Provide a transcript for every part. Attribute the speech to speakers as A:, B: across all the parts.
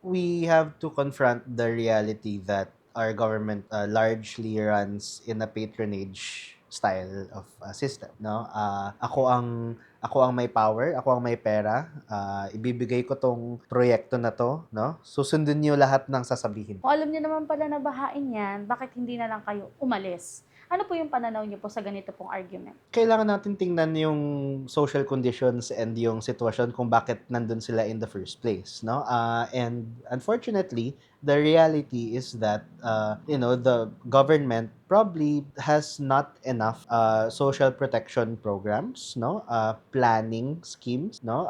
A: we have to confront the reality that our government largely runs in a patronage style of system, no? Ako ang may power, ako ang may pera, ibibigay ko tong proyekto na to, no? Susundin niyo lahat ng sasabihin.
B: Kung alam niyo naman pala na bahain yan, bakit hindi na lang kayo umalis? Ano po yung pananaw niyo po sa ganito pong argument?
A: Kailangan natin tingnan yung social conditions and yung sitwasyon kung bakit nandun sila in the first place, no? And unfortunately, the reality is that the government probably has not enough social protection programs, no? Planning schemes, no?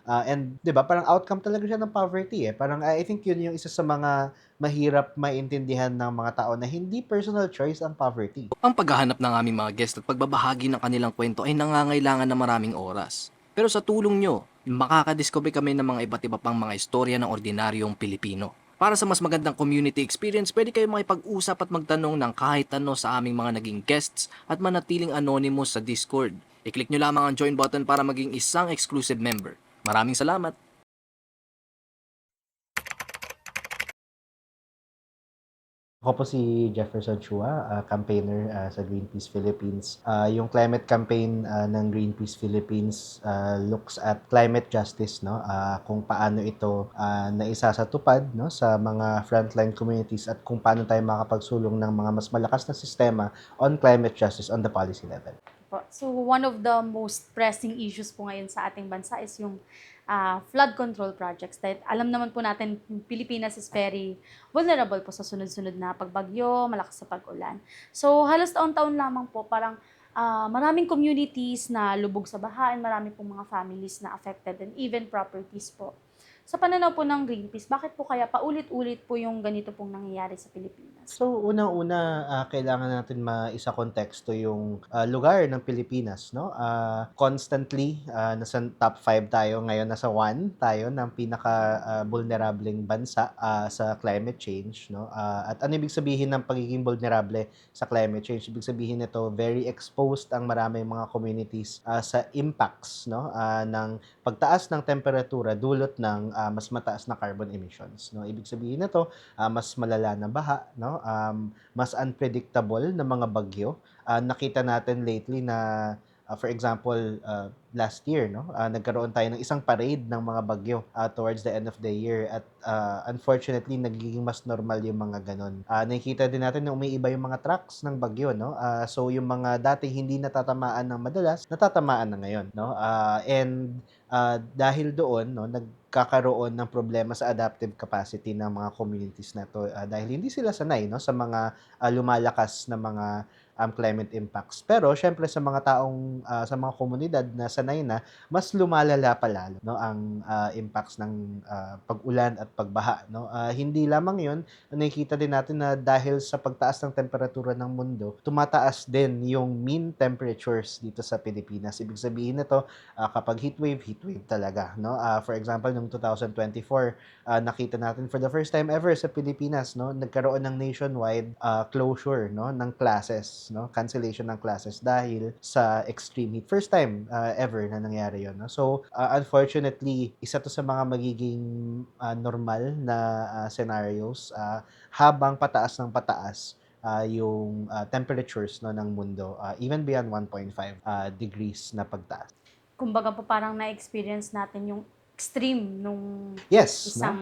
A: And 'di ba, parang outcome talaga siya ng poverty eh. Parang I think yun yung isa sa mga mahirap maintindihan ng mga tao na hindi personal choice ang poverty.
C: Ang paghahanap ng aming mga guest at pagbabahagi ng kanilang kwento ay nangangailangan ng maraming oras. Pero sa tulong nyo, makakadiscover kami ng mga iba't iba pang mga istorya ng ordinaryong Pilipino. Para sa mas magandang community experience, pwede kayo makipag-usap at magtanong ng kahit ano sa aming mga naging guests at manatiling anonymous sa Discord. I-click nyo lamang ang join button para maging isang exclusive member. Maraming salamat!
A: Ako po si Jefferson Chua, campaigner sa Greenpeace Philippines. Yung climate campaign ng Greenpeace Philippines looks at climate justice, no? Kung paano ito naisasatupad, no, sa mga frontline communities at kung paano tayo makapagsulong ng mga mas malakas na sistema on climate justice on the policy level.
B: So one of the most pressing issues po ngayon sa ating bansa is yung flood control projects. Dahil alam naman po natin, Pilipinas is very vulnerable po sa sunod-sunod na pagbagyo, malakas sa pag-ulan. So halos taon-taon lamang po, parang maraming communities na lubog sa baha and marami pong mga families na affected and even properties po. Sa pananaw po ng Greenpeace, bakit po kaya paulit-ulit po yung ganito pong nangyayari sa Pilipinas?
A: So, unang-una, kailangan natin maisa konteksto yung lugar ng Pilipinas, no? Constantly, nasa top 5 tayo. Ngayon, nasa 1 tayo ng pinaka-vulnerableng bansa sa climate change, no? At ano ibig sabihin ng pagiging vulnerable sa climate change? Ibig sabihin nito, very exposed ang maraming mga communities sa impacts, no? Ng pagtaas ng temperatura dulot ng mas mataas na carbon emissions, no? Ibig sabihin nito, mas malala na baha, no? Mas unpredictable na mga bagyo. Nakita natin lately na for example, last year, no? Nagkaroon tayo ng isang parade ng mga bagyo towards the end of the year at unfortunately nagiging mas normal yung mga ganon. Nakikita din natin na umiiba yung mga tracks ng bagyo, no? So yung mga dati hindi natatamaan ng madalas, natatamaan na ngayon, no? And dahil doon, no, nagkakaroon ng problema sa adaptive capacity ng mga communities na to dahil hindi sila sanay, no, sa mga lumalakas na mga climate impacts. Pero syempre sa mga taong sa mga komunidad na sanay na, mas lumalala pa lalo, no, ang impacts ng pag-ulan at pagbaha, no. Hindi lamang 'yon, nakikita din natin na dahil sa pagtaas ng temperatura ng mundo, tumataas din yung mean temperatures dito sa Pilipinas. Ibig sabihin nito, kapag heat wave talaga, no. For example, noong 2024, nakita natin for the first time ever sa Pilipinas, no, nagkaroon ng nationwide closure, no, ng classes, no, cancellation ng classes dahil sa extreme heat. First time ever na nangyari 'yon, no. So unfortunately, isa to sa mga magiging normal na scenarios habang pataas ng pataas yung temperatures, no, ng mundo, even beyond 1.5 degrees na pagtaas.
B: Kumbaga po parang na-experience natin yung extreme nung
A: Yes, no?
B: isang,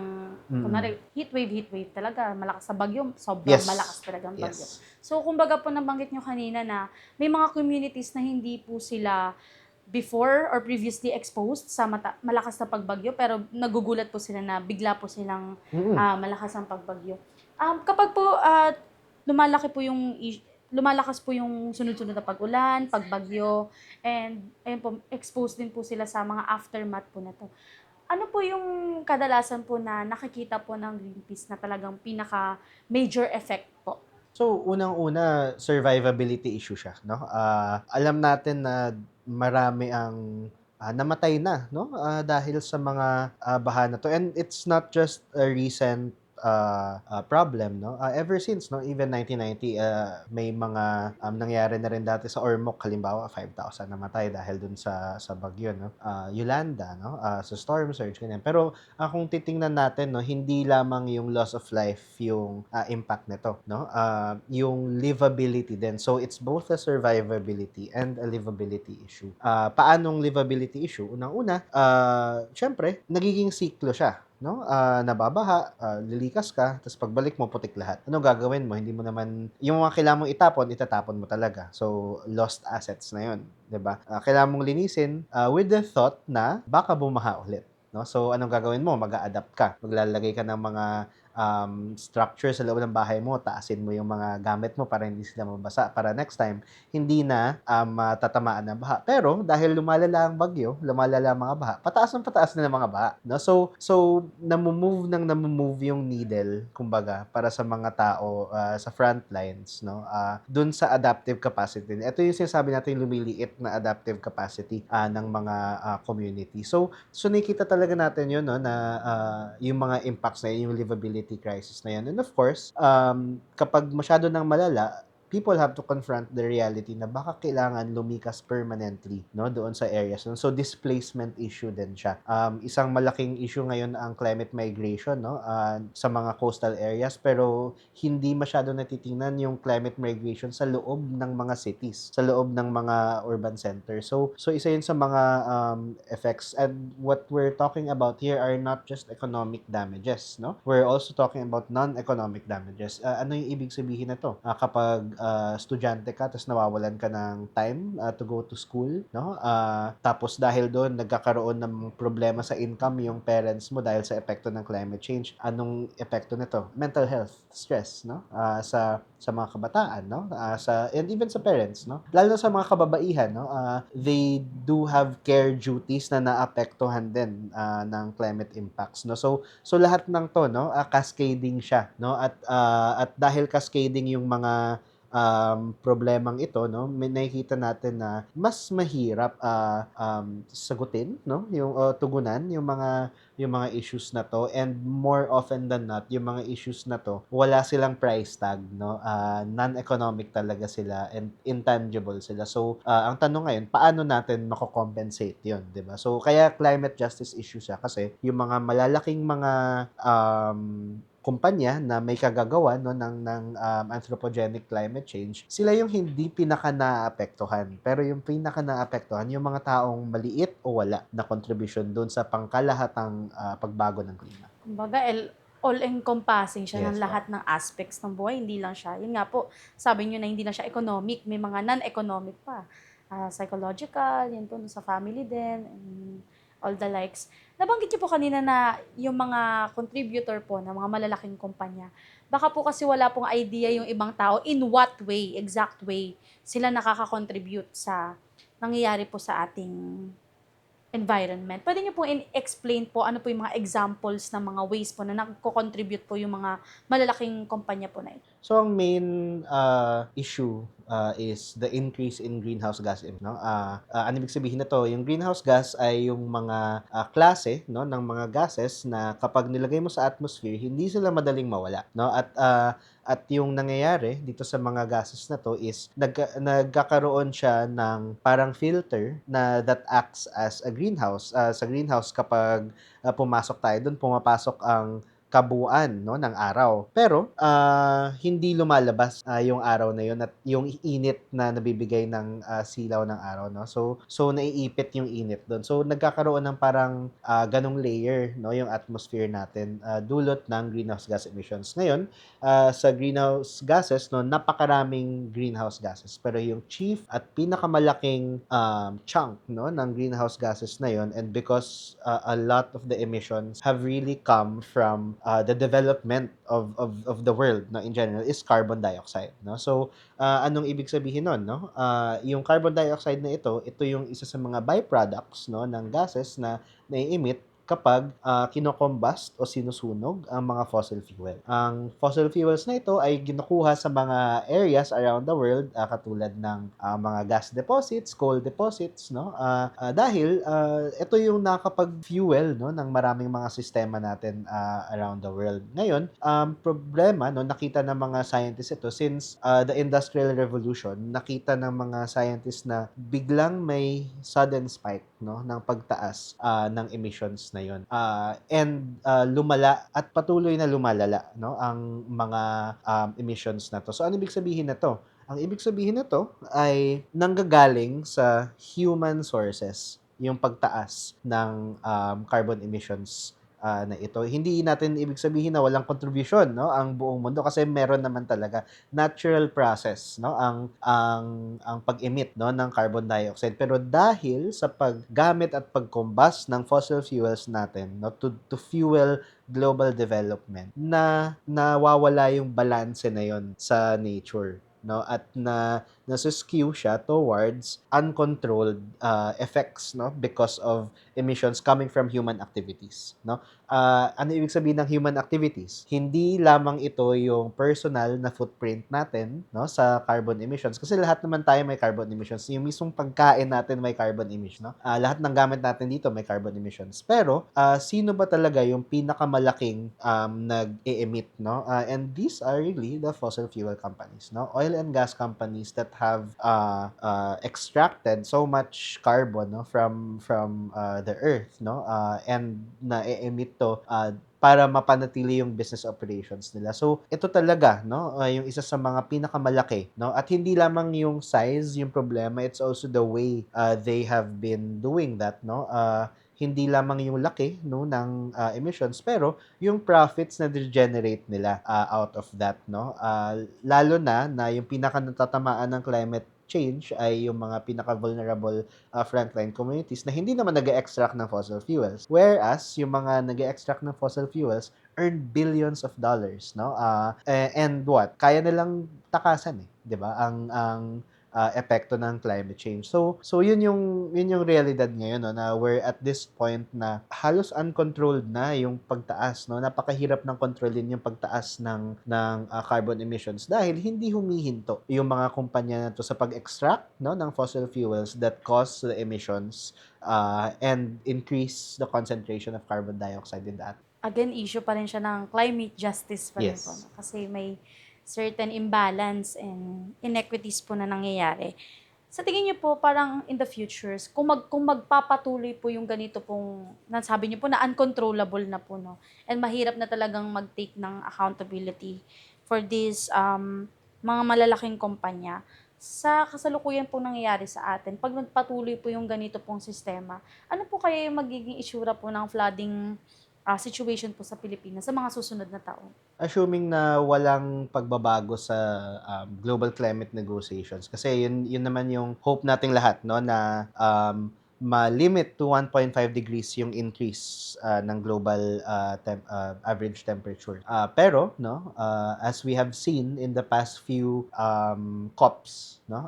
A: Mm.
B: kunwari, heat wave talaga, malakas sa bagyo, sobrang
A: Yes.
B: malakas talaga ang bagyo.
A: Yes.
B: So, kumbaga po nabanggit nyo kanina na may mga communities na hindi po sila before or previously exposed sa malakas na pagbagyo, pero nagugulat po sila na bigla po silang
A: Mm.
B: malakas ang pagbagyo. Kapag po lumalakas po yung sunod-sunod na pag-ulan, pagbagyo, and ayun po, exposed din po sila sa mga aftermath po na to. Ano po yung kadalasan po na nakikita po ng Greenpeace na talagang pinaka-major effect po?
A: So, unang-una, survivability issue siya, no? Alam natin na marami ang namatay na, no? Dahil sa mga baha na to. And it's not just a recent problem, no? Ever since, no, even 1990, may mga nangyari na rin dati sa Ormoc, halimbawa 5,000 namatay dahil dun sa bagyo, no? Yolanda, no? Sa storm surge, ganyan. Pero kung titingnan natin, no, hindi lamang yung loss of life yung impact nito, no? Yung livability din. So it's both a survivability and a livability issue. Paanong livability issue? Unang-una, syempre, nagiging siklo siya, no? Nababaha, lilikas ka, tapos pagbalik mo putik lahat. Ano gagawin mo? Hindi mo naman yung mga kailangan mong itatapon mo talaga. So lost assets na 'yon, 'di ba? Kailangan mong linisin with the thought na baka bumaha ulit, no? So anong gagawin mo? Mag-a-adapt ka. Maglalagay ka ng mga structure sa loob ng bahay mo, taasin mo yung mga gamit mo para hindi sila mabasa, para next time hindi na matatamaan ng baha. Pero dahil lumalala ang bagyo, lumalala ang mga baha, pataas na ng mga baha, no? So namumove yung needle, kumbaga, para sa mga tao sa front lines, no? Dun sa adaptive capacity. Ito yung sinasabi natin, yung lumiliit na adaptive capacity ng mga community. So nakikita talaga natin yun, no, na yung mga impacts na yun, yung livability crisis na yun. And of course, kapag masyado nang malala, people have to confront the reality na baka kailangan lumikas permanently, no, doon sa areas. So displacement issue din siya. Isang malaking issue ngayon ang climate migration, no, sa mga coastal areas, pero hindi masyado natitingnan yung climate migration sa loob ng mga cities, sa loob ng mga urban centers. So isa yun sa mga effects, and what we're talking about here are not just economic damages, no? We're also talking about non-economic damages. Ano yung ibig sabihin na to? Kapag estudyante ka tapos nawawalan ka ng time to go to school, no? Tapos dahil doon nagkakaroon ng problema sa income yung parents mo dahil sa epekto ng climate change. Anong epekto nito? Mental health, stress, no? Sa mga kabataan, no? And even sa parents, no? Lalo na sa mga kababaihan, no? They do have care duties na naapektuhan din ng climate impacts, no? So lahat ng to, no? Cascading siya, no? At dahil cascading yung mga problemang ito, no, may nakikita natin na mas mahirap sagutin, no, yung tugunan yung mga issues na to, and more often than not yung mga issues na to wala silang price tag, no. Non-economic talaga sila and intangible sila. So ang tanong ngayon, paano natin mako-compensate 'yon, 'di ba? So kaya climate justice issue siya, kasi yung mga malalaking mga kumpanya na may kagagawa, no, ng anthropogenic climate change, sila yung hindi pinaka naapektuhan. Pero yung pinaka naapektuhan yung mga taong maliit o wala na contribution doon sa pangkalahatang pagbago ng klima.
B: Kumbaga, all-encompassing siya ng
A: Yes,
B: lahat ng aspects ng buhay. Hindi lang siya, yun nga po, sabi nyo na hindi lang siya economic, may mga non-economic pa. Psychological, yan po, sa family din, and all the likes. Nabanggit niyo po kanina na yung mga contributor po ng mga malalaking kumpanya, baka po kasi wala pong idea yung ibang tao in what way, exact way, sila nakaka-contribute sa nangyayari po sa ating environment. Pwede niyo po explain po ano po yung mga examples ng mga ways po na nagko-contribute po yung mga malalaking kumpanya po na ito.
A: So ang main issue is the increase in greenhouse gas, no? Ano ibig sabihin na to? Yung greenhouse gas ay yung mga klase, no, ng mga gases na kapag nilagay mo sa atmosphere, hindi sila madaling mawala, no? At yung nangyayari dito sa mga gases na to is nagkakaroon siya ng parang filter na that acts as a greenhouse. Sa greenhouse, kapag pumasok tayo doon, pumapasok ang kabuuan, no, ng araw. Pero hindi lumalabas yung araw na yun at yung init na nabibigay ng silaw ng araw, no. So naiipit yung init doon. So nagkakaroon ng parang ganong layer, no, yung atmosphere natin dulot ng greenhouse gas emissions. Ngayon, sa greenhouse gases, no, napakaraming greenhouse gases. Pero yung chief at pinakamalaking chunk, no, ng greenhouse gases na yon, and because a lot of the emissions have really come from the development of the world, no, in general, is carbon dioxide, no. So anong ibig sabihin nun, no? Yung carbon dioxide na ito yung isa sa mga byproducts, no, ng gases na nai-emit kapag kinocombust o sinusunog ang mga fossil fuel. Ang fossil fuels na ito ay ginukuha sa mga areas around the world, katulad ng mga gas deposits, coal deposits, no? Dahil ito yung nakakapag-fuel, no, ng maraming mga sistema natin around the world. Ngayon, problema, no, nakita ng mga scientists ito since the Industrial Revolution, nakita ng mga scientists na biglang may sudden spike, no, ng pagtaas ng emissions na yon. And lumala at patuloy na lumalala, no, ang mga emissions na to. So ano ibig sabihin na to? Ang ibig sabihin nito ay nanggagaling sa human sources yung pagtaas ng carbon emissions na ito. Hindi natin ibig sabihin na walang contribution, no, ang buong mundo, kasi meron naman talaga natural process, no, ang pag-emit, no, ng carbon dioxide. Pero dahil sa paggamit at pag-combust ng fossil fuels natin, no, to fuel global development, na nawawala yung balanse na yon sa nature, no, at nasa-skew siya towards uncontrolled effects, no, because of emissions coming from human activities, no. Ano ibig sabihin ng human activities? Hindi lamang ito yung personal na footprint natin, no, sa carbon emissions, kasi lahat naman tayo may carbon emissions. Yung mismong pagkain natin may carbon emission, no? Lahat ng gamit natin dito may carbon emissions. Pero sino ba talaga yung pinakamalaking nag-e-emit, no? And these are really the fossil fuel companies, no? Oil and gas companies that have extracted so much carbon, no, from the earth, no, and na-emit to para mapanatili yung business operations nila. So ito talaga, no, yung isa sa mga pinakamalaki, no, at hindi lamang yung size yung problema, it's also the way they have been doing that, no. Hindi lamang yung laki, no, ng emissions, pero yung profits na generate nila out of that, no. Lalo na yung pinaka natatamaan ng climate change ay yung mga pinaka-vulnerable frontline communities na hindi naman nag-extract ng fossil fuels. Whereas, yung mga nag-extract ng fossil fuels earn billions of dollars, no? And what? Kaya nilang takasan, 'di ba? Ang epekto ng climate change. So yun yung realidad ngayon, no, na we're at this point na halos uncontrolled na yung pagtaas, no. Napakahirap ng kontrolin yung pagtaas ng carbon emissions dahil hindi humihinto yung mga kumpanya na to sa pag-extract, no, ng fossil fuels that cause the emissions and increase the concentration of carbon dioxide in the atmosphere.
B: Again, issue pa rin siya ng climate justice pa rin po.
A: Yes.
B: No? Kasi may certain imbalance and inequities po na nangyayari. Sa tingin niyo po, parang in the futures, kung magpapatuloy po yung ganito pong, nasabi niyo po na uncontrollable na po, no? And mahirap na talagang mag-take ng accountability for this mga malalaking kumpanya. Sa kasalukuyan po nangyayari sa atin, pag nagpatuloy po yung ganito pong sistema, ano po kaya yung magiging itsura po ng flooding situation po sa Pilipinas sa mga susunod na taon?
A: Assuming na walang pagbabago sa global climate negotiations, kasi yun naman yung hope nating lahat, no, na ma-limit to 1.5 degrees yung increase ng global average temperature. Pero no, as we have seen in the past few COPs, no,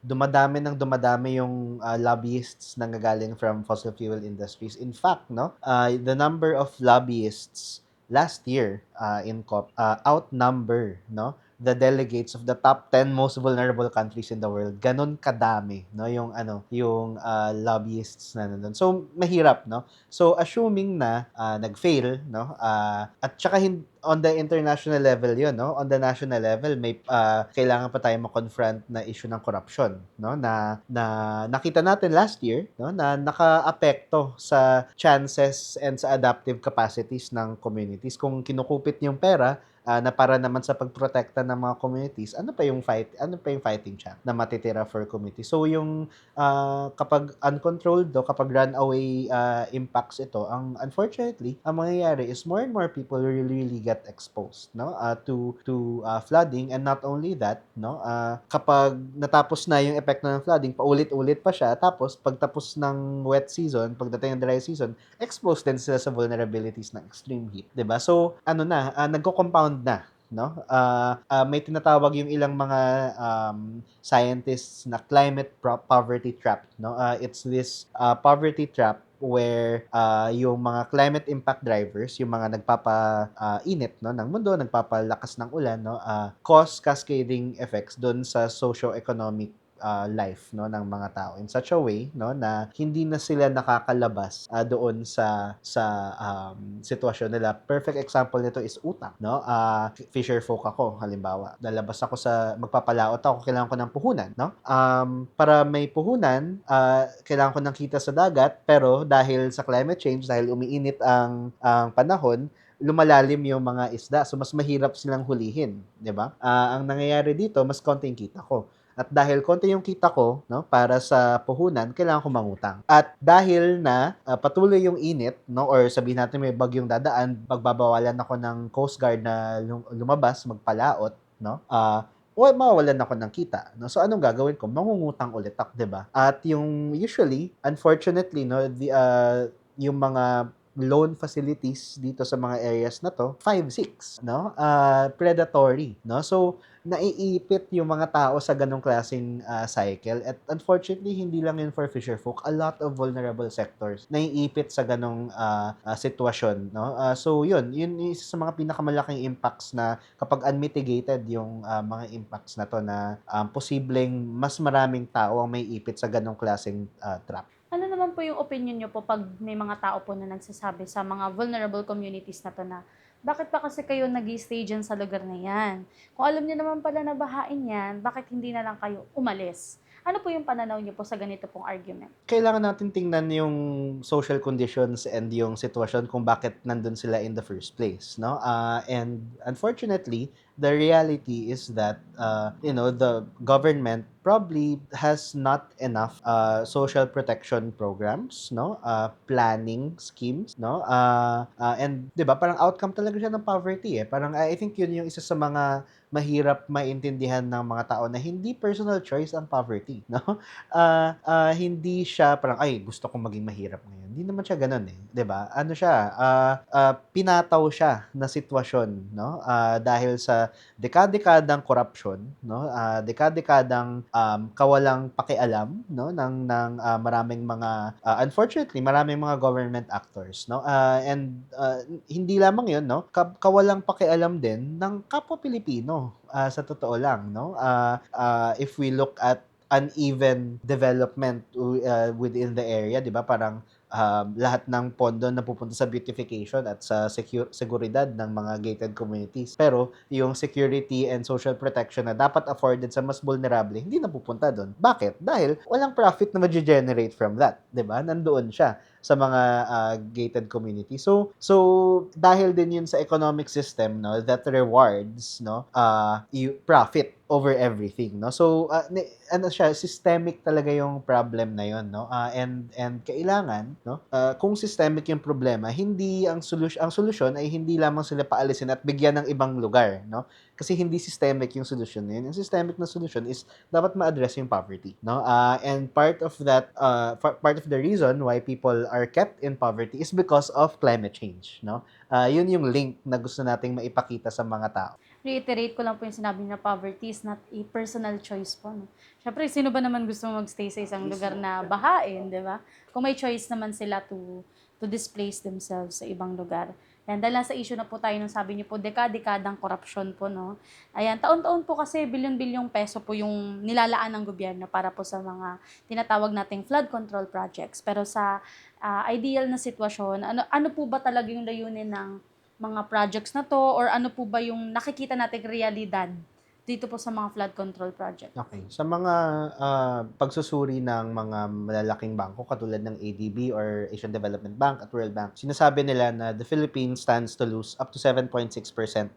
A: dumadami yung lobbyists na nangagaling from fossil fuel industries. In fact, no, the number of lobbyists last year in COP outnumber, no, the delegates of the top 10 most vulnerable countries in the world. Ganon kadami, no, yung lobbyists na nandun. So mahirap, no. So assuming na nag-fail, no, at saka on the international level yun, no, on the national level may kailangan pa tayo ma-confront na issue ng corruption, no, na nakita natin last year, no, na nakaapekto sa chances and sa adaptive capacities ng communities. Kung kinukupit yung pera na para naman sa pagprotekta ng mga communities, ano pa yung fighting chance na matitira for community. So yung kapag uncontrolled, kapag runaway impacts ito, unfortunately ang mangyayari is more and more people really get exposed, no, to flooding. And not only that, no, kapag natapos na yung epekto ng flooding, paulit-ulit pa siya, tapos pagtapos ng wet season, pagdating ng dry season, exposed din sila sa vulnerabilities ng extreme heat, 'di ba? So nagko-compound na, no? May tinatawag yung ilang mga scientists na climate poverty trap, no? It's this poverty trap where yung mga climate impact drivers, yung mga nagpapa-init, no, ng mundo, nagpapalakas ng ulan, no, cause cascading effects doon sa socio-economic life, no, ng mga tao in such a way, no, na hindi na sila nakakalabas doon sitwasyon nila. Perfect example nito is utang, no. Fisher folk ako, halimbawa. Lalabas ako magpapalaot ako, kailangan ko ng puhunan, no. Para may puhunan, kailangan ko ng kita sa dagat, pero dahil sa climate change, dahil umiinit ang panahon, lumalalim yung mga isda. So, mas mahirap silang hulihin, di ba? Ang nangyayari dito, mas konti yung kita ko. At dahil konti yung kita ko, no, para sa puhunan, kailangan ko mangutang. At dahil na patuloy yung init, no, or sabihin natin may bagyong dadaan, pagbabawalan ako ng Coast Guard na lumabas, magpalaot, no, mawawalan ako ng kita, no. So anong gagawin ko? Mangungutang ulit ako, 'di ba? At yung usually, unfortunately, no, yung mga loan facilities dito sa mga areas na to, 5-6, no? Predatory, no? So naiipit yung mga tao sa ganong klaseng cycle. At unfortunately, hindi lang yun for fisherfolk. A lot of vulnerable sectors naiipit sa ganong sitwasyon, no? So yun yung isa sa mga pinakamalaking impacts na kapag unmitigated yung mga impacts na to, na posibleng mas maraming tao ang may ipit sa ganong klaseng trap.
B: Ano naman po yung opinion nyo po pag may mga tao po na nagsasabi sa mga vulnerable communities na to na bakit pa kasi kayo nag-stay dyan sa lugar na yan? Kung alam niyo naman pala na bahain yan, bakit hindi na lang kayo umalis? Ano po yung pananaw niyo po sa ganito pong argument?
A: Kailangan natin tingnan yung social conditions and yung sitwasyon kung bakit nandun sila in the first place, no? And unfortunately, the reality is that the government probably has not enough social protection programs, no? Planning schemes, no? And 'di ba, parang outcome talaga siya ng poverty eh. Parang I think yun yung isa sa mga mahirap maintindihan ng mga tao, na hindi personal choice ang poverty, no? Hindi siya parang, ay, gusto kong maging mahirap ngayon. Hindi naman siya ganun eh, 'di ba? Ano siya, pinataw siya na sitwasyon, no? Dahil sa dekada-dekadang korupsyon, no? Dekada-dekadang kawalang pakialam, no, ng maraming mga unfortunately maraming mga government actors, no? And hindi lamang 'yun, no? Kawalang pakialam din ng kapwa Pilipino, sa totoo lang, no? If we look at uneven development within the area, 'di ba? Parang lahat ng pondo na pupunta sa beautification at sa seguridad ng mga gated communities. Pero yung security and social protection na dapat afforded sa mas vulnerable, hindi napupunta doon. Bakit? Dahil walang profit na ma-generate from that, 'di ba? Nandoon siya sa mga gated community. So dahil din yun sa economic system, no, that rewards, no, profit over everything, no. So ano siya, systemic talaga yung problem na yon, no. And kailangan, no, kung systemic yung problema, hindi ang solusyon ay hindi lamang sila paalisin at bigyan ng ibang lugar, no. Kasi hindi systemic yung solusyon na yun. Yung systemic na solution is dapat ma-address yung poverty, no. And part of the reason why people are kept in poverty is because of climate change, no. Yun yung link na gusto nating maipakita sa mga tao.
B: Reiterate ko lang po yung sinabi na poverty is not a personal choice po. No? Siyempre, sino ba naman gusto magstay sa isang lugar na bahain, di ba? Kung may choice naman sila to displace themselves sa ibang lugar. Yan, dahil sa issue na po tayo nung sabi niyo po, dekadang korupsyon po, no? Ayan, taon-taon po kasi bilyon-bilyong peso po yung nilalaan ng gobyerno para po sa mga tinatawag nating flood control projects. Pero sa ideal na sitwasyon, ano po ba talaga yung layunin ng mga projects na to, or ano po ba yung nakikita nating realidad dito po sa mga flood control project?
A: Okay. Sa mga pagsusuri ng mga malalaking bangko katulad ng ADB or Asian Development Bank at World Bank, sinasabi nila na the Philippines stands to lose up to 7.6%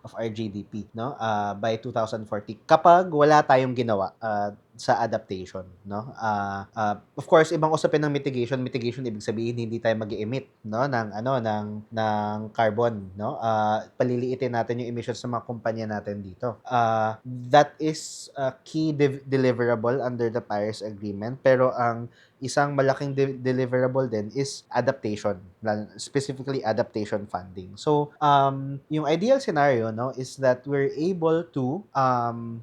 A: of our GDP, no, by 2040 kapag wala tayong ginawa sa adaptation, no. Of course, ibang usapin ng mitigation ibig sabihin hindi tayo mag-emit, no, ng carbon, no. Paliliitin natin yung emissions ng mga kumpanya natin dito. That is a key deliverable under the Paris Agreement, pero ang isang malaking deliverable din is adaptation, specifically adaptation funding. So, yung ideal scenario, no, is that we're able to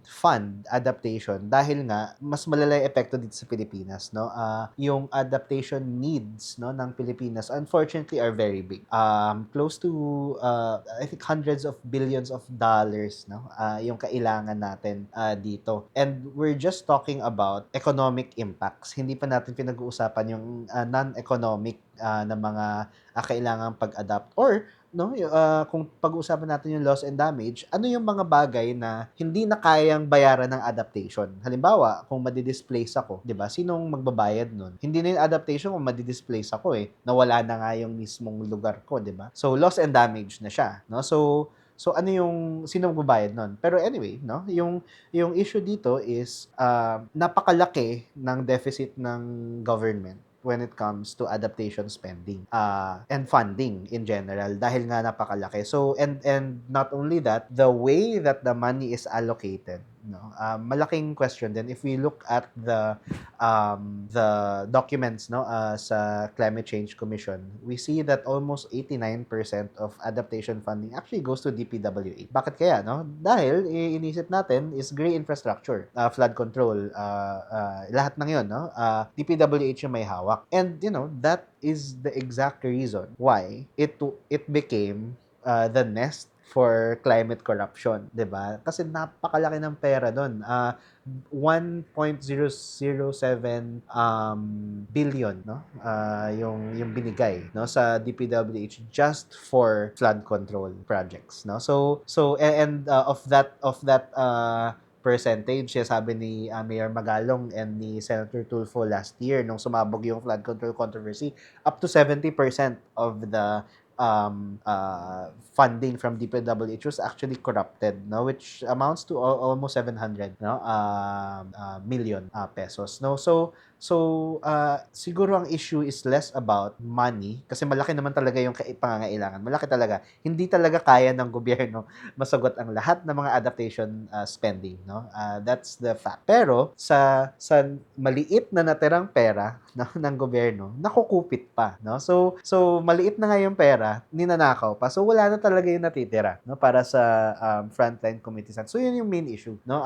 A: fund adaptation dahil nga mas malala yung epekto dito sa Pilipinas, no. Yung adaptation needs, no, ng Pilipinas unfortunately are very big. Close to I think hundreds of billions of dollars, no, yung kailangan natin dito. And we're just talking about economic impacts. Hindi pa natin pinag-uusapan yung non-economic na mga kailangang pag-adapt or no, kung pag-uusapan natin yung loss and damage, ano yung mga bagay na hindi na kayang bayaran ng adaptation? Halimbawa, kung madi-displace ako, 'di ba? Sinong magbabayad nun? Hindi na yung adaptation kung madi-displace ako nawala na nga yung mismong lugar ko, 'di ba? So loss and damage na siya, no? So ano yung sino magbabayad nun? Pero anyway, no, yung issue dito is napakalaki ng deficit ng government when it comes to adaptation spending and funding in general dahil nga napakalaki. So and not only that, the way that the money is allocated, no, malaking question din if we look at the documents, no, sa Climate Change Commission. We see that almost 89% of adaptation funding actually goes to DPWH. Bakit kaya, no? Dahil inisip natin is gray infrastructure, flood control, lahat ng 'yon, no? DPWH yung may hawak. And you know, that is the exact reason why it became the nest for climate corruption, 'di ba? Kasi napakalaki ng pera doon. 1.007 billion, no? Yung binigay, no, sa DPWH just for flood control projects, no? So and of that percentage, sabi ni Mayor Magalong and ni Senator Tulfo last year nung sumabog yung flood control controversy, up to 70% of the funding from DPWH was actually corrupted, no, which amounts to almost 700, no, million pesos, no. So siguro ang issue is less about money kasi malaki naman talaga yung pangangailangan. Malaki talaga. Hindi talaga kaya ng gobyerno masagot ang lahat ng mga adaptation spending, no. That's the fact. Pero sa maliit na natirang pera, no, ng gobyerno, nakukupit pa, no. So maliit na nga yung pera, ninanakaw pa. So wala na talaga yung natitira, no, para sa frontline committees. So yun yung main issue, no.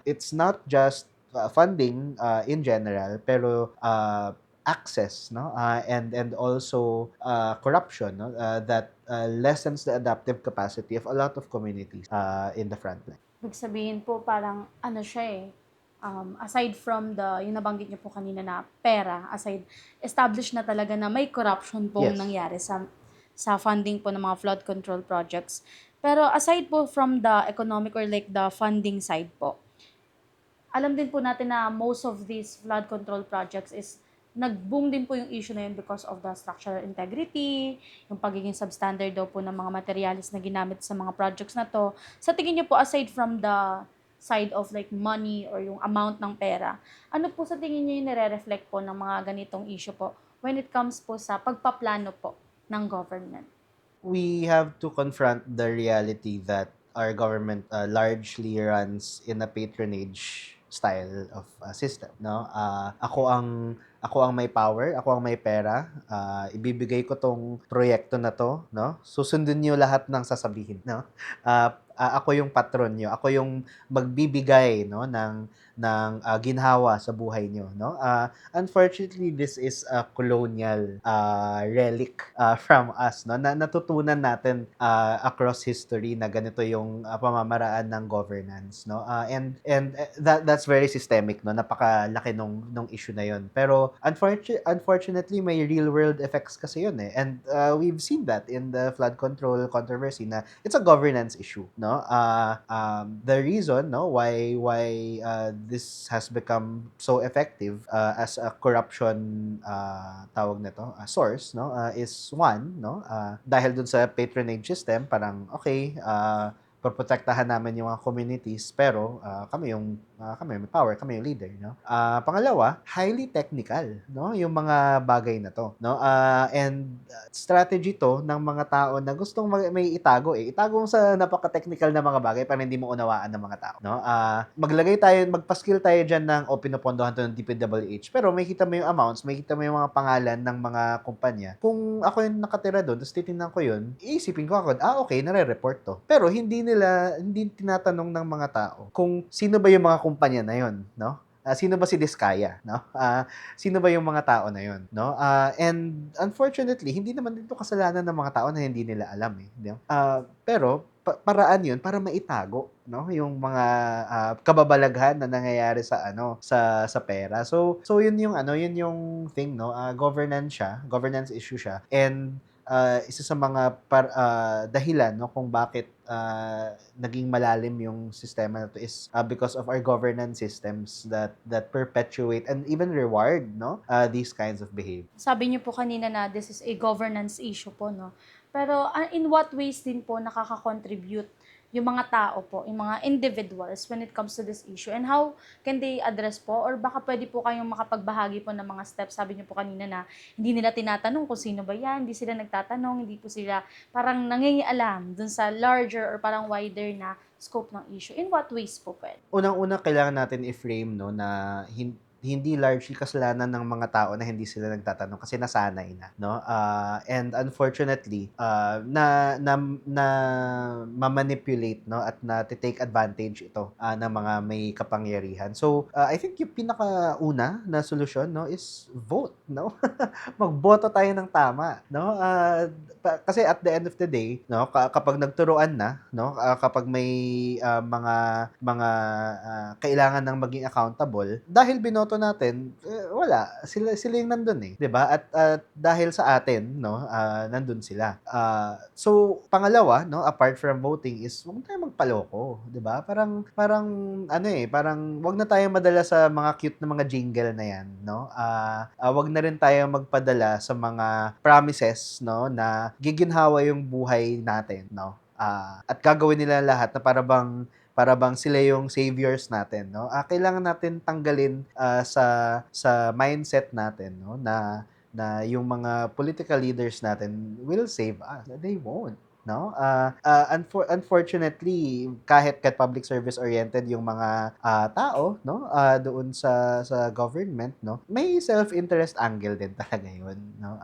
A: It's not just funding in general, pero access, no, and also corruption, no, that lessens the adaptive capacity of a lot of communities in the frontline.
B: Ibig sabihin po parang ano siya aside from yung nabanggit niyo po kanina na pera, established na talaga na may corruption pong
A: Yes.
B: nangyari sa funding po ng mga flood control projects. Pero aside po from the economic or like the funding side po, alam din po natin na most of these flood control projects is nag-boom din po yung issue na yun because of the structural integrity, yung pagiging substandard daw po ng mga materials na ginamit sa mga projects na to. Sa tingin niyo po, aside from the side of like money or yung amount ng pera, ano po sa tingin niyo yung nire-reflect po ng mga ganitong issue po when it comes po sa pagpaplano po ng government?
A: We have to confront the reality that our government largely runs in a patronage style of system, no. Ako ang may power, ako ang may pera, ibibigay ko tong proyekto na to, no, susundin niyo lahat ng sasabihin, no. Ako yung patron niyo, ako yung magbibigay, no, ng ginhawa sa buhay niyo, no. Unfortunately, this is a colonial relic from us, no, na natutunan natin across history na ganito yung pamamaraan ng governance, no. And that's very systemic, no. Napakalaki nung issue na yon. Pero unfortunately may real world effects kasi yun and we've seen that in the flood control controversy na it's a governance issue, no. The reason, no, why this has become so effective as a corruption tawag nito source, no, is one, no, dahil dun sa patronage system, parang okay, proprotektahan namin yung mga communities, pero kami may power, kami yung leader, no? Pangalawa, highly technical, no? Yung mga bagay na to, no? And strategy to ng mga tao na gustong may itago eh. Itago mo sa napaka-technical na mga bagay para hindi mo unawaan ng mga tao, no? Magpa-skill tayo diyan ng pinopondohan to ng DPWH. Pero may kita mo yung amounts, may kita mo yung mga pangalan ng mga kumpanya. Kung ako yung nakatira doon, tapos titingnan ko yun, iisipin ko ako, okay, nare-report to. Pero hindi tinatanong ng mga tao kung sino ba yung mga kumpanya na yun, no? Sino ba si Diskaya, no? Sino ba yung mga tao na yun, no? And unfortunately, hindi naman dito kasalanan ng mga tao na hindi nila alam eh, no? Pero paraan yun para maitago, no, yung mga kababalaghan na nangyayari sa pera. So yun yung thing, no. Governance issue siya, and isa sa mga dahilan, no, kung bakit naging malalim yung sistema na to is because of our governance systems that perpetuate and even reward, no, these kinds of behavior.
B: Sabi niyo po kanina na this is a governance issue po, no? Pero in what ways din po nakaka-contribute yung mga tao po, yung mga individuals when it comes to this issue? And how can they address po? Or baka pwede po kayong makapagbahagi po ng mga steps. Sabi niyo po kanina na hindi nila tinatanong kung sino ba yan, hindi sila nagtatanong, hindi po sila parang nangingialam dun sa larger or parang wider na scope ng issue. In what ways po pwede?
A: Unang-una, kailangan natin i-frame, no, na hindi largely kasalanan ng mga tao na hindi sila nagtatanong kasi nasanay na, no? And unfortunately, na ma-manipulate, no, at na take advantage ito ng mga may kapangyarihan. So, I think yung pinakauna na solusyon, no, is vote, no? Magboto tayo ng tama, no? Kasi at the end of the day, no, kapag nagturuan na, no, kapag may mga kailangan ng maging accountable, dahil binoto natin, wala, sila yung nandun eh, 'di ba? At dahil sa atin, no, nandun sila. So pangalawa, no, apart from voting is huwag tayong magpaloko, 'di ba? Parang parang wag na tayong madala sa mga cute na mga jingle na 'yan, no? Wag na rin tayong magpadala sa mga promises, no, na giginhawa yung buhay natin, no? At gagawin nila lahat na para bang sila yung saviors natin, no? Kailangan natin tanggalin sa mindset natin, no, na yung mga political leaders natin will save us. They won't, no? Unfortunately, kahit public service oriented yung mga tao, no, doon sa government, no, may self-interest angle din talaga yun, no?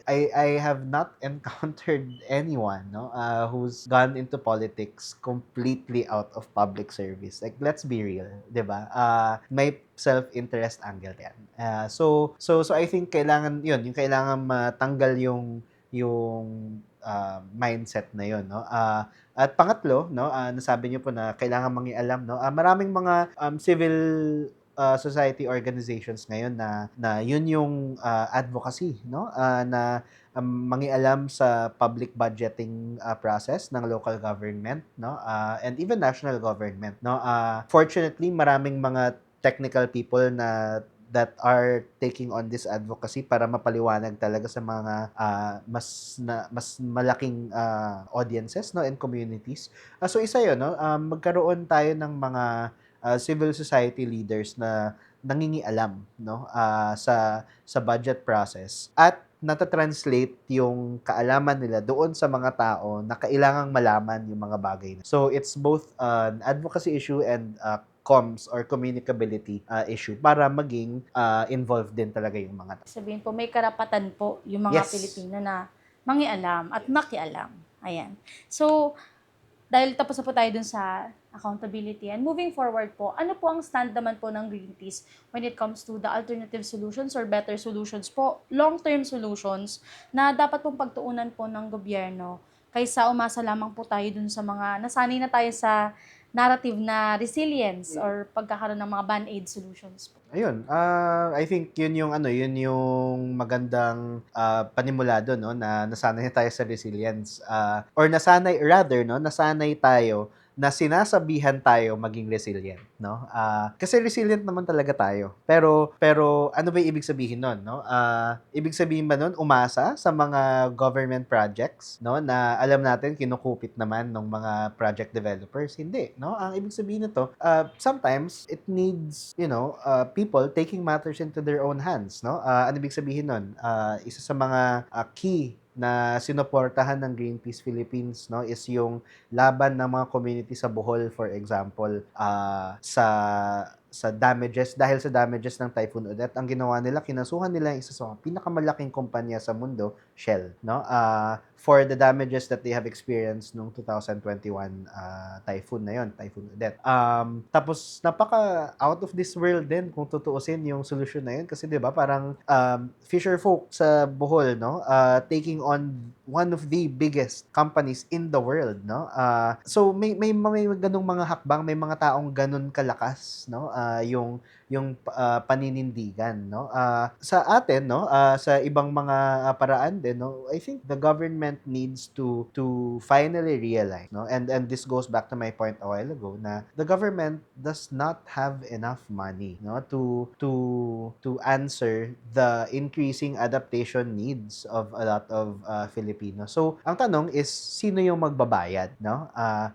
A: I have not encountered anyone, no, who's gone into politics completely out of public service. Like, let's be real, 'di ba? May self-interest angle yan. So I think kailangan yung kailangan matanggal yung mindset na yun, no. At pangatlo, no, nasabi niyo po na kailangan mangialam, no. Maraming mga civil society organizations ngayon na yun yung advocacy, no, na mangialam sa public budgeting process ng local government, no, and even national government, no. Fortunately, maraming mga technical people that are taking on this advocacy para mapaliwanag talaga sa mga mas malaking audiences, no, and communities. So isa 'yon, no, magkaroon tayo ng mga civil society leaders na nangingialam, no, sa budget process at nata-translate yung kaalaman nila doon sa mga tao na kailangang malaman yung mga bagay. So it's both an advocacy issue and comms or communicability issue para maging involved din talaga yung mga tao.
B: Sabihin po, may karapatan po yung mga
A: Yes.
B: Pilipino na mangialam at makialam. Ayan. So, dahil tapos na po tayo dun sa accountability, and moving forward po, ano po ang stand naman po ng Greenpeace when it comes to the alternative solutions or better solutions po, long-term solutions na dapat pong pagtuunan po ng gobyerno kaysa umasa lamang po tayo dun sa mga nasanay na tayo sa narrative na resilience or pagkakaroon ng mga band-aid solutions po?
A: Ayun, I think yun yung magandang panimula doon, no, na nasanay tayo sa resilience, or nasanay tayo na sinasabihan tayo maging resilient, no? Kasi resilient naman talaga tayo. Pero ano ba yung ibig sabihin nun, no? Ibig sabihin ba nun umasa sa mga government projects, no, na alam natin kinukupit naman ng mga project developers? Hindi, no? Ang ibig sabihin nito, sometimes it needs, people taking matters into their own hands, no? Ano ibig sabihin nun? Isa sa mga key na sinuportahan ng Greenpeace Philippines, no, is yung laban ng mga community sa Bohol, for example, sa damages, dahil sa damages ng Typhoon Odette. Ang ginawa nila, kinasuhan nila yung isa sa mga pinakamalaking kumpanya sa mundo, Shell, no, for the damages that they have experienced nung 2021 typhoon na yon, Typhoon Odette. Tapos napaka out of this world din kung tutuusin yung solution na yun, kasi 'di ba parang fisher folk sa Bohol, no, taking on one of the biggest companies in the world, no. So may ganung mga hakbang, may mga taong ganun kalakas, no, yung paninindigan, no. Sa atin, no, sa ibang mga paraan din, no, I think the government needs to finally realize, no, and this goes back to my point a while ago, na the government does not have enough money, no, to answer the increasing adaptation needs of a lot of Filipinos. So ang tanong is, sino yung magbabayad, no?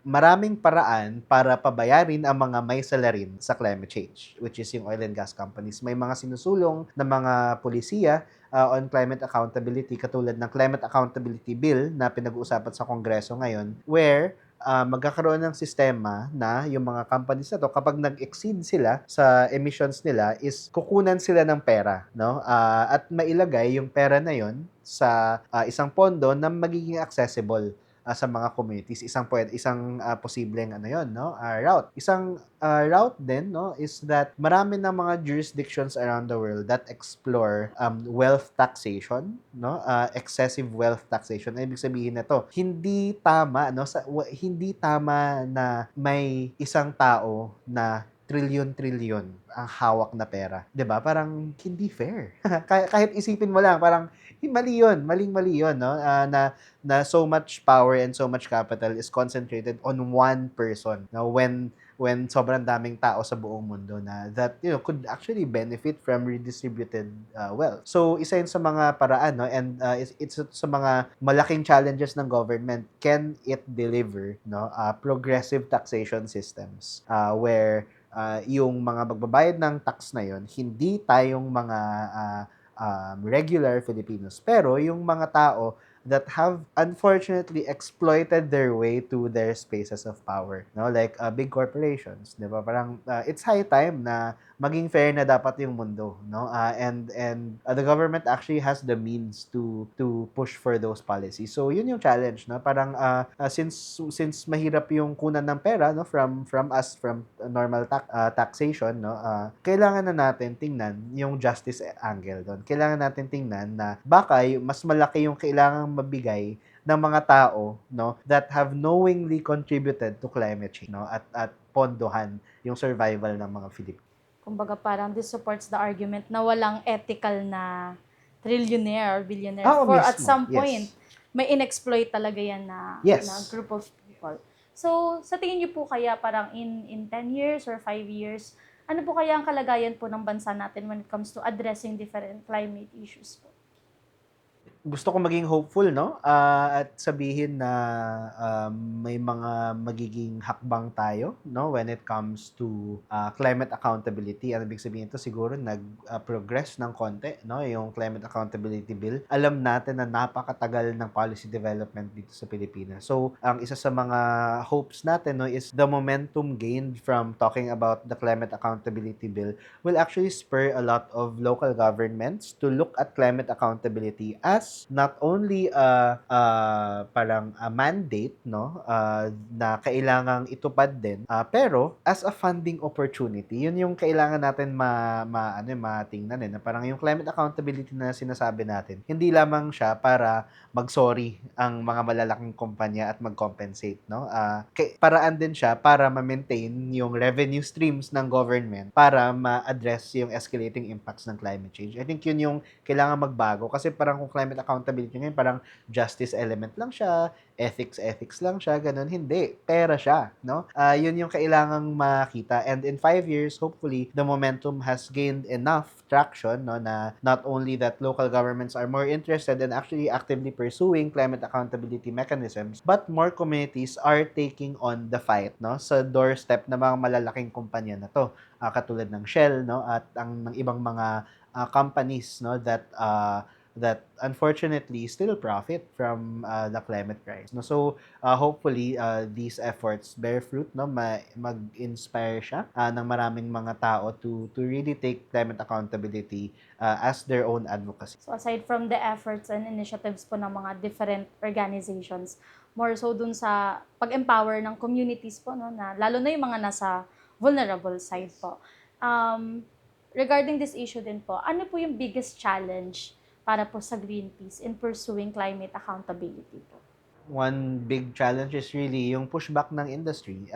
A: Maraming paraan para pabayarin ang mga may salarin sa climate change, which is yung oil and gas companies. May mga sinusulong na mga polisiya on climate accountability, katulad ng Climate Accountability Bill na pinag-uusapan sa Kongreso ngayon, where magkakaroon ng sistema na yung mga companies na to, kapag nag-exceed sila sa emissions nila, is kukunan sila ng pera, no? At mailagay yung pera na yon sa isang pondo na magiging accessible sa mga communities. Isang posibleng route. Isang route din, no, is that marami ng mga jurisdictions around the world that explore wealth taxation, no, excessive wealth taxation. Ibig sabihin nito, hindi tama, no, hindi tama na may isang tao na trilyon-trilyon ang hawak na pera. 'Di ba? Parang hindi fair. Kahit isipin mo lang, parang mali 'yun, maling-mali 'yun, no? Na so much power and so much capital is concentrated on one person. Now, when sobrang daming tao sa buong mundo na that could actually benefit from redistributed wealth. So isa yun sa mga paraan, no, and it's sa mga malaking challenges ng government. Can it deliver, no, progressive taxation systems where yung mga magbabayad ng tax na yon, hindi tayong mga regular Filipinos, pero yung mga tao that have unfortunately exploited their way to their spaces of power, no, like big corporations, 'di ba? Parang it's high time na maging fair na dapat yung mundo, no, and the government actually has the means to push for those policies. So yun yung challenge, no, parang since mahirap yung kunan ng pera, no, from us, from normal taxation, no, kailangan na natin tingnan yung justice angle doon. Kailangan natin tingnan na baka mas malaki yung kailangang mabigay ng mga tao, no, that have knowingly contributed to climate change, no, at pondohan yung survival ng mga Filipino.
B: Kumbaga parang this supports the argument na walang ethical na trillionaire or billionaire
A: Mismo.
B: at some
A: Yes.
B: point may inexploit talaga yan na group of people. So sa tingin niyo po kaya parang in 10 years or 5 years, ano po kaya ang kalagayan po ng bansa natin when it comes to addressing different climate issues po?
A: Gusto ko maging hopeful, no? At sabihin na may mga magiging hakbang tayo, no, when it comes to climate accountability. Ano ibig sabihin ito? Siguro nag-progress ng konti, no, yung Climate Accountability Bill. Alam natin na napakatagal ng policy development dito sa Pilipinas. So, ang isa sa mga hopes natin, no, is the momentum gained from talking about the Climate Accountability Bill will actually spur a lot of local governments to look at climate accountability as as not only parang a mandate, no, na kailangang itupad din, pero as a funding opportunity. Yun yung kailangan natin matingnan na parang yung climate accountability na sinasabi natin, hindi lamang siya para mag-sorry ang mga malalaking kumpanya at mag-compensate, no? Paraan din siya para ma-maintain yung revenue streams ng government para ma-address yung escalating impacts ng climate change. I think yun yung kailangan magbago kasi parang kung climate accountability ngayon, parang justice element lang siya, ethics lang siya, ganun. Hindi. Pera siya, no? Yun yung kailangang makita. And in 5 years, hopefully, the momentum has gained enough traction, no, na not only that local governments are more interested in actually actively pursuing climate accountability mechanisms, but more communities are taking on the fight, no, sa doorstep ng mga malalaking kumpanya na to, katulad ng Shell, no, at ng ibang mga companies, no, that unfortunately still profit from the climate crisis, no. So hopefully these efforts bear fruit, no, mag-inspire siya ng maraming mga tao to really take climate accountability as their own advocacy.
B: So aside from the efforts and initiatives po ng mga different organizations, more so dun sa pag-empower ng communities po, no, na lalo na yung mga nasa vulnerable side po. Regarding this issue din po, ano po yung biggest challenge para po sa Greenpeace in pursuing climate accountability po?
A: One big challenge is really yung pushback ng industry.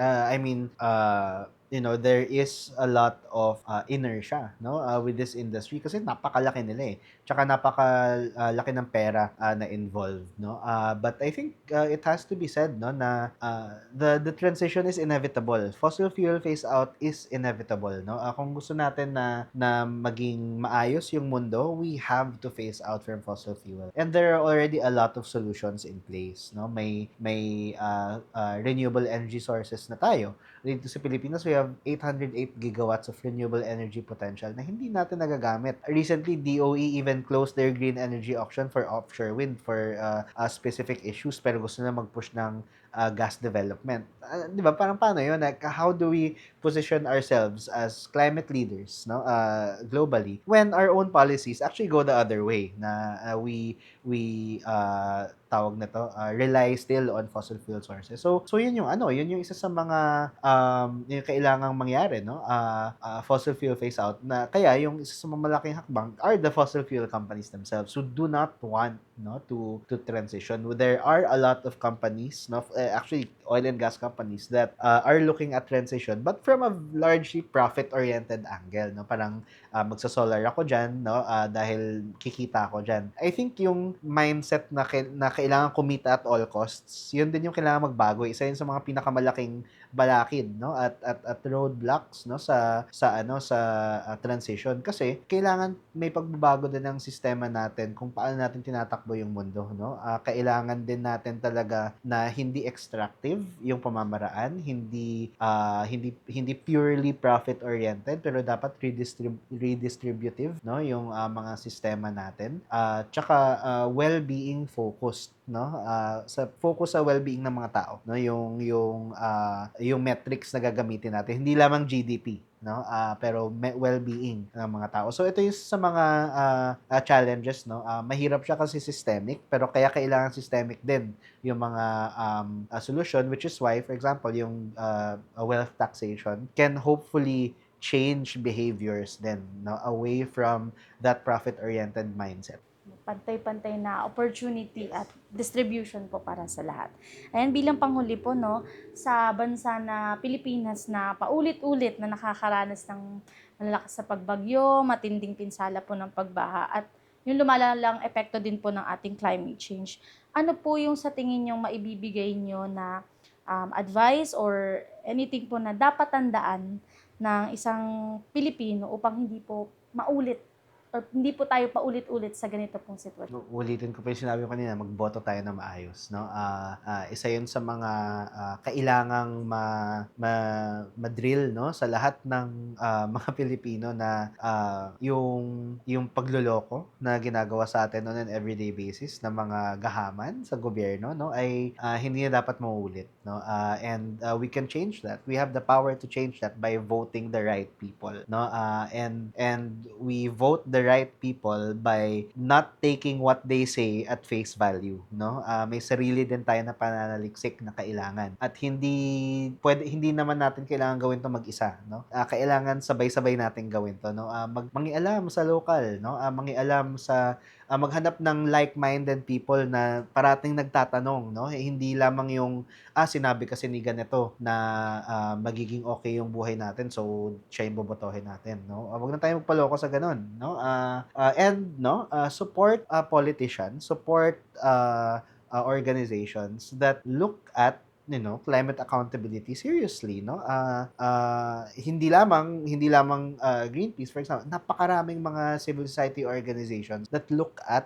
A: There is a lot of inertia, no, with this industry kasi napakalaki nila eh. Tsaka napakalaki ng pera na involved, no. But I think it has to be said, no, na the transition is inevitable. Fossil fuel phase out is inevitable, no. Kung gusto natin na maging maayos yung mundo, we have to phase out from fossil fuel. And there are already a lot of solutions in place, no. May renewable energy sources na tayo. Dito sa Pilipinas, we have 808 gigawatts of renewable energy potential na hindi natin nagagamit. Recently, DOE even closed their green energy auction for offshore wind for specific issues, pero gusto na mag-push ng gas development. Di ba? Parang paano yun? Like, how do we position ourselves as climate leaders, no, globally, when our own policies actually go the other way, na we tawag na to, rely still on fossil fuel sources. So yun yung isa sa mga yung kailangang mangyari, no, fossil fuel phase out, na kaya yung isa sa mga malaking hakbang are the fossil fuel companies themselves who do not want, no, to transition. There are a lot of companies, no, actually oil and gas companies that are looking at transition but from a largely profit oriented angle, no, parang magsa-solar ako dyan, no, dahil kikita ako dyan. I think yung mindset na kailangan kumita at all costs, yun din yung kailangan magbago. Isa yun sa mga pinakamalaking balakid, no, at roadblocks, no, sa transition, kasi kailangan may pagbabago din ng sistema natin kung paano natin tinatakbo yung mundo, no. Kailangan din natin talaga na hindi extractive yung pamamaraan, hindi purely profit oriented, pero dapat redistributive, no, yung mga sistema natin, tsaka well-being focused, no, sa focus sa well-being ng mga tao, no, yung metrics na gagamitin natin, hindi lamang GDP, no, pero well-being ng mga tao. So ito yung sa mga challenges, no. Mahirap siya kasi systemic, pero kaya kailangan systemic din yung mga solution, which is why, for example, yung wealth taxation can hopefully change behaviors then, no, away from that profit-oriented mindset.
B: Pantay-pantay na opportunity at distribution po para sa lahat. Ayan, bilang panghuli po, no, sa bansa na Pilipinas na paulit-ulit na nakakaranas ng malalakas sa pagbagyo, matinding pinsala po ng pagbaha, at yung lumalalang epekto din po ng ating climate change. Ano po yung sa tingin yung maibibigay nyo na advice or anything po na dapat tandaan ng isang Pilipino upang hindi po maulit or hindi po tayo paulit-ulit sa ganito pong sitwasyon?
A: Ulitin ko pa yung sinabi ko kanina, magboto tayo na maayos, no. Isa yun sa mga kailangang ma-drill, no, sa lahat ng mga Pilipino, na yung pagloloko na ginagawa sa atin on an everyday basis ng mga gahaman sa gobyerno, no, ay hindi na dapat maulit, no. And we can change that. We have the power to change that by voting the right people, no. And we vote the the right people by not taking what they say at face value, no? May sarili din tayo na pananaliksik na kailangan. At hindi naman natin kailangan gawin 'to mag-isa, no? Kailangan sabay-sabay natin gawin 'to, no? Mangialam sa local, no? Mangialam sa maghanap ng like-minded people na parating nagtatanong, no? Hindi lamang yung sinabi kasi ni ganito na magiging okay yung buhay natin, so siya yung bobotohin natin, no? Wag na tayong magpaloko sa ganun, no? And no, support politicians, support organizations that look at climate accountability seriously, no? Hindi lamang Greenpeace, for example, napakaraming mga civil society organizations that look at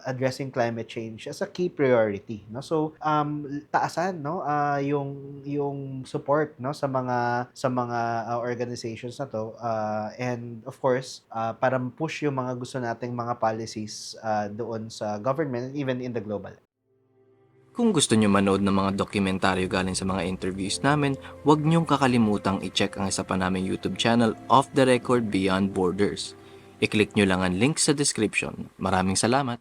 A: addressing climate change as a key priority, no? So taasan, no, yung support, no, sa mga organizations na to, and of course para push yung mga gusto nating mga policies doon sa government and even in the global.
C: Kung gusto nyo manood ng mga dokumentaryo galing sa mga interviews namin, huwag nyong kakalimutang i-check ang isa pa naming YouTube channel, Off the Record Beyond Borders. I-click nyo lang ang link sa description. Maraming salamat!